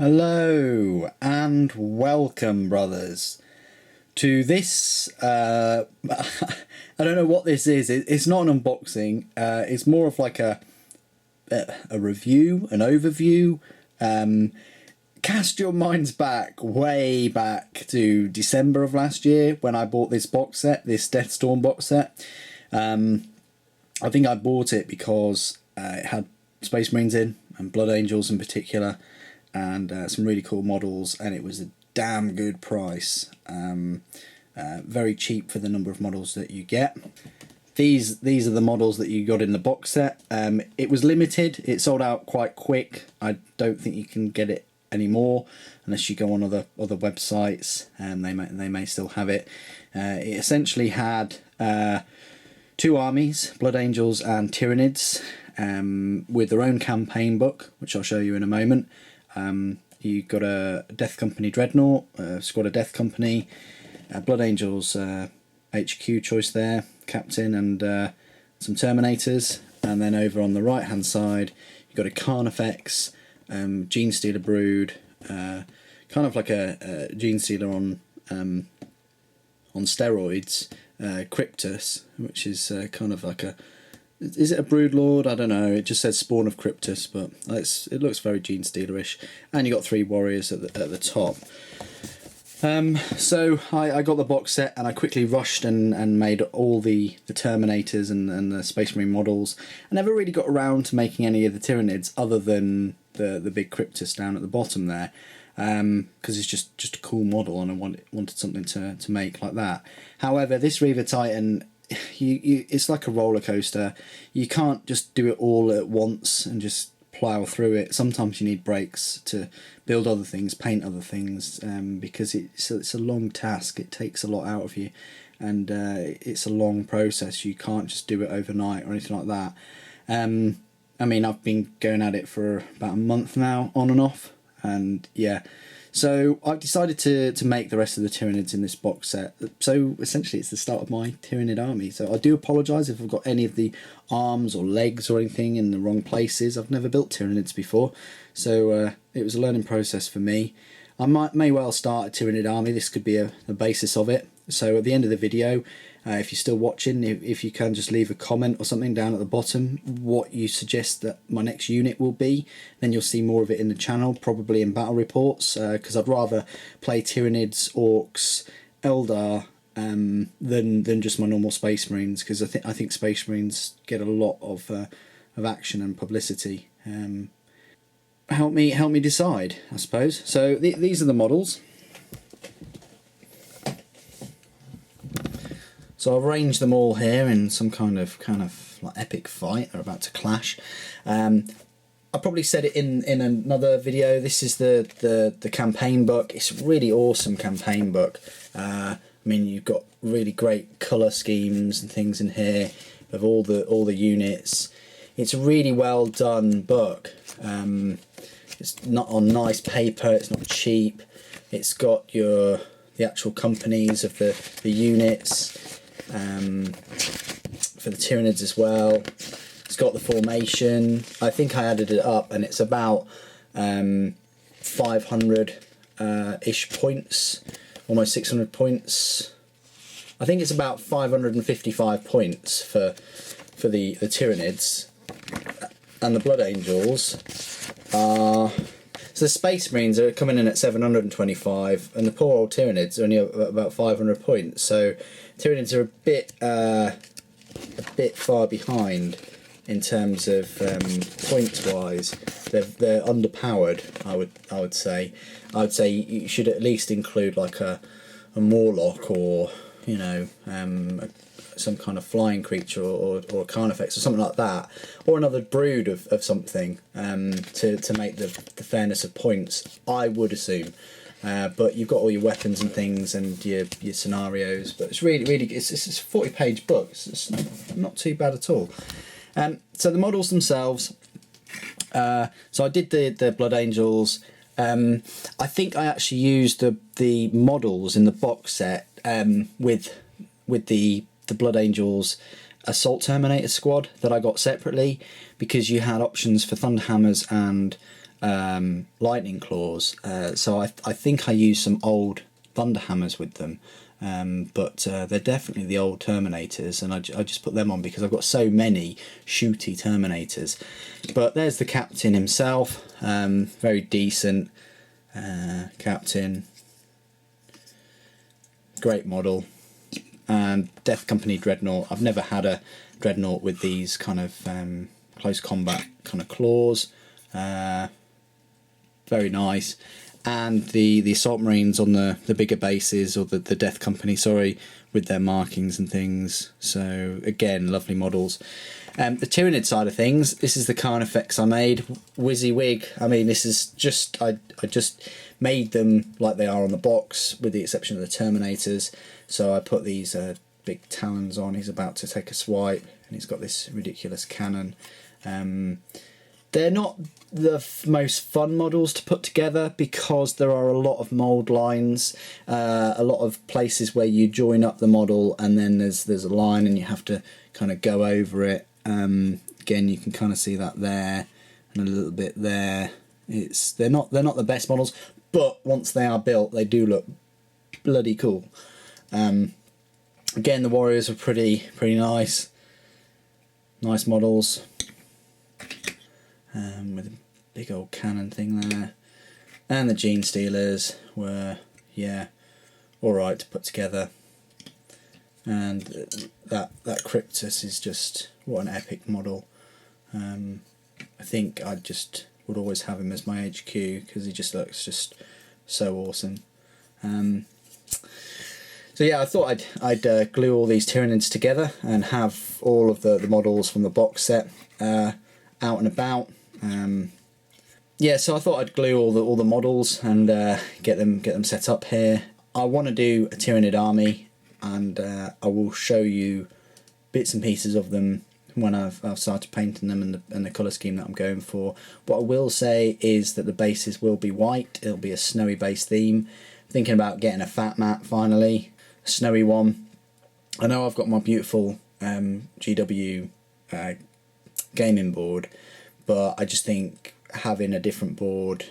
Hello and welcome, brothers, to this. I don't know what this is. It's not an unboxing. It's more of like a review, an overview. Cast your minds back, way back to December of last year when I bought this box set, this Deathstorm box set. I think I bought it because it had Space Marines in, and Blood Angels in particular, and some really cool models, and it was a damn good price. Very cheap for the number of models that you get. These are the models that you got in the box set. It was limited. It sold out quite quick. I don't think you can get it anymore unless you go on other websites, and they may still have it. It essentially had two armies, Blood Angels and Tyranids, with their own campaign book, which I'll show you in a moment. You got a Death Company Dreadnought, a squad of Death Company, Blood Angels HQ choice there, Captain, and some Terminators. And then over on the right hand side you got a Carnifex, Gene Stealer Brood, kind of like a Gene Stealer on steroids, Cryptus, which is kind of like a... Is it a Broodlord? I don't know. It just says Spawn of Cryptus, but it looks very Gene Stealer-ish. And you got three warriors at the top. So I got the box set, and I quickly rushed and made all the Terminators and the Space Marine models. I never really got around to making any of the Tyranids other than the big Cryptus down at the bottom there, because it's just a cool model, and I wanted something to make like that. However, this Reaver Titan, it's like a roller coaster. You can't just do it all at once and just plow through it. Sometimes you need breaks to build other things, paint other things, because it's a long task. It takes a lot out of you, and it's a long process. You can't just do it overnight or anything like that. I mean, I've been going at it for about a month now, on and off, and yeah. So I've decided to make the rest of the Tyranids in this box set. So essentially it's the start of my Tyranid army. So I do apologise if I've got any of the arms or legs or anything in the wrong places. I've never built Tyranids before, so it was a learning process for me. I may well start a Tyranid army. This could be the basis of it. So at the end of the video, if you're still watching, if you can just leave a comment or something down at the bottom what you suggest that my next unit will be, then you'll see more of it in the channel, probably in battle reports, because I'd rather play Tyranids, Orcs, Eldar than just my normal Space Marines, because I think Space Marines get a lot of action and publicity. Help me decide, I suppose. So these are the models. So I've arranged them all here in some kind of like epic fight. They're about to clash. I probably said it in another video. This is the campaign book. It's a really awesome campaign book. I mean, you've got really great colour schemes and things in here of all the units. It's a really well done book. It's not on nice paper. It's not cheap. It's got the actual companies of the units. For the Tyranids as well. It's got the formation. I think I added it up, and it's about 500 ish points, almost 600 points. I think it's about 555 points for the Tyranids, and the Blood Angels are... So the Space Marines are coming in at 725, and the poor old Tyranids are only about 500 points. So Tyranids are a bit far behind in terms of points wise. They're underpowered, I would say. I would say you should at least include like a Morlock, or some kind of flying creature, or a Carnifex or something like that, or another brood of something, to make the fairness of points, I would assume. But you've got all your weapons and things and your scenarios. But it's really it's a 40-page book. It's not too bad at all. So the models themselves. So I did the Blood Angels. I think I actually used the models in the box set with the Blood Angels Assault Terminator squad that I got separately, because you had options for Thunderhammers and lightning claws. So I think I used some old thunder hammers with them. But they're definitely the old Terminators, and I just put them on because I've got so many shooty Terminators. But there's the Captain himself, very decent Captain, great model. And Death Company Dreadnought, I've never had a Dreadnought with these kind of close combat kind of claws, very nice. And the Assault Marines on the bigger bases, or the Death Company, sorry, with their markings and things. So again, lovely models. The Tyranid side of things, this is the Carnifex I made. WYSIWYG. I mean, this is just, I just made them like they are on the box, with the exception of the Terminators. So I put these big talons on. He's about to take a swipe, and he's got this ridiculous cannon. They're not the most fun models to put together because there are a lot of mould lines, a lot of places where you join up the model and then there's a line and you have to kind of go over it. Again, you can kind of see that there and a little bit there. They're not the best models, but once they are built, they do look bloody cool. Again, the Warriors are pretty nice models. With a big old cannon thing there, and the Gene Stealers were, yeah, all right to put together. And that Cryptus is just, what an epic model. I think I just would always have him as my HQ because he just looks just so awesome. So yeah, I thought I'd glue all these Tyranids together and have all of the models from the box set out and about. Yeah, so I thought I'd glue all the models and get them set up here. I want to do a Tyranid army, and I will show you bits and pieces of them when I've started painting them and the colour scheme that I'm going for. What I will say is that the bases will be white. It'll be a snowy base theme. Thinking about getting a fat mat finally, a snowy one. I know I've got my beautiful GW gaming board, but I just think having a different board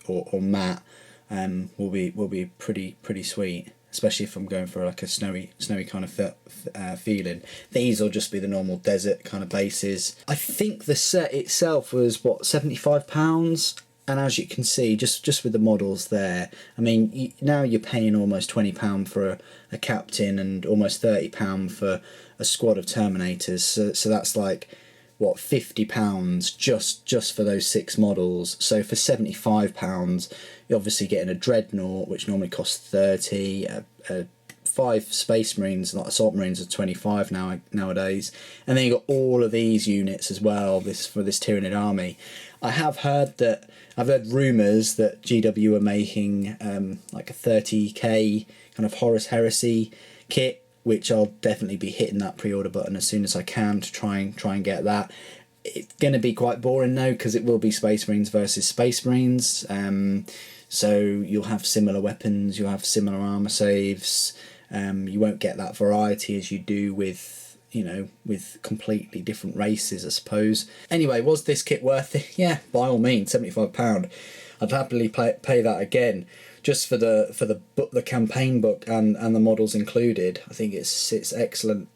or mat will be pretty sweet, especially if I'm going for like a snowy kind of feeling. These will just be the normal desert kind of bases. I think the set itself was what, £75, and as you can see, just with the models there, I mean, now you're paying almost £20 for a captain and almost £30 for a squad of Terminators. So that's like, what, £50 just for those 6 models. So for £75, you're obviously getting a Dreadnought, which normally costs 30, 5 Space Marines, like Assault Marines, are 25 nowadays, and then you got all of these units as well. For this Tyranid army, I've heard rumours that GW are making like a 30k kind of Horus Heresy kit, which I'll definitely be hitting that pre-order button as soon as I can to try and get that. It's going to be quite boring though, because it will be Space Marines versus Space Marines. So you'll have similar weapons, you'll have similar armour saves. You won't get that variety as you do with completely different races, I suppose. Anyway, was this kit worth it? Yeah, by all means, £75. I'd happily pay that again, just for the book, the campaign book, and the models included. I think it's excellent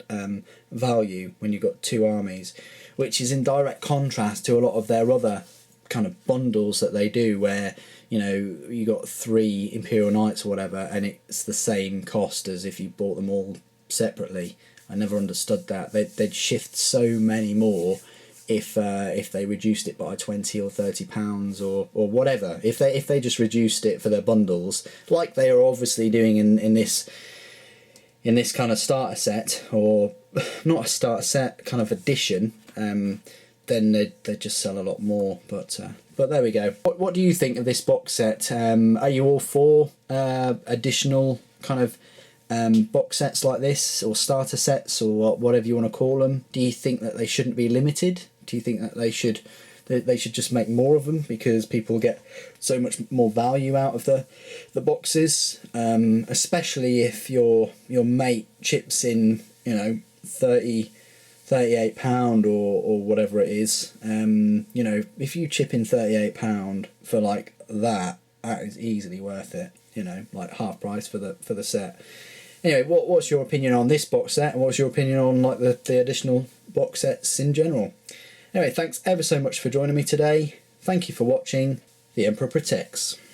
value when you've got 2 armies, which is in direct contrast to a lot of their other kind of bundles that they do, where you got 3 Imperial Knights or whatever, and it's the same cost as if you bought them all separately. I never understood that. They'd shift so many more if they reduced it by £20 or £30 or whatever. If they just reduced it for their bundles, like they are obviously doing in this kind of starter set, or not a starter set, kind of edition, then they'd just sell a lot more. But there we go. What do you think of this box set? Are you all for additional kind of box sets like this, or starter sets, or whatever you want to call them? Do you think that they shouldn't be limited? Do you think that they should just make more of them, because people get so much more value out of the boxes, especially if your mate chips in 30 £38 or whatever it is, you know, if you chip in £38 for like that is easily worth it. You know, like half price for the set. Anyway, what's your opinion on this box set, and what's your opinion on like the additional box sets in general? Anyway, thanks ever so much for joining me today. Thank you for watching. The Emperor Protects.